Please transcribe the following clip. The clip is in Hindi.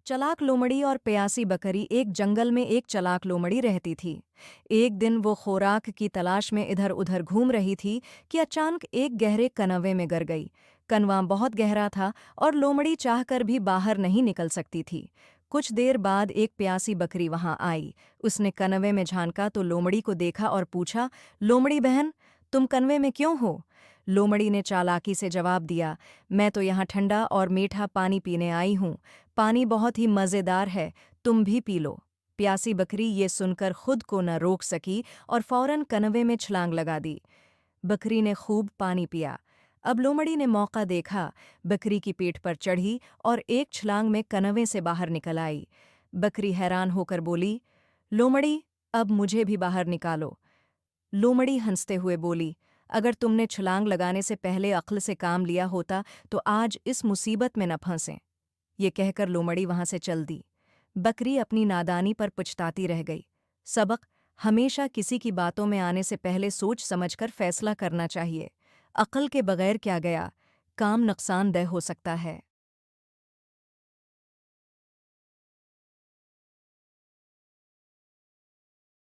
चालाक लोमड़ी और प्यासी बकरी। एक जंगल में एक चालाक लोमड़ी रहती थी। एक दिन वो खुराक की तलाश में इधर उधर घूम रही थी कि अचानक एक गहरे कनवे में गिर गई। कनवा बहुत गहरा था और लोमड़ी चाहकर भी बाहर नहीं निकल सकती थी। कुछ देर बाद एक प्यासी बकरी वहां आई। उसने कनवे में झांका तो लोमड़ी को देखा और पूछा, लोमड़ी बहन, तुम कनवे में क्यों हो? लोमड़ी ने चालाकी से जवाब दिया, मैं तो यहाँ ठंडा और मीठा पानी पीने आई हूँ। पानी बहुत ही मज़ेदार है, तुम भी पी लो। प्यासी बकरी ये सुनकर खुद को न रोक सकी और फौरन कनवे में छलांग लगा दी। बकरी ने खूब पानी पिया। अब लोमड़ी ने मौका देखा, बकरी की पीठ पर चढ़ी और एक छलांग में कनवे से बाहर निकल आई। बकरी हैरान होकर बोली, लोमड़ी, अब मुझे भी बाहर निकालो। लोमड़ी हंसते हुए बोली, अगर तुमने छलांग लगाने से पहले अक्ल से काम लिया होता तो आज इस मुसीबत में न फंसे। ये कहकर लोमड़ी वहां से चल दी। बकरी अपनी नादानी पर पछताती रह गई। सबक: हमेशा किसी की बातों में आने से पहले सोच समझकर फैसला करना चाहिए। अक्ल के बगैर क्या गया, काम नुकसानदेह हो सकता है।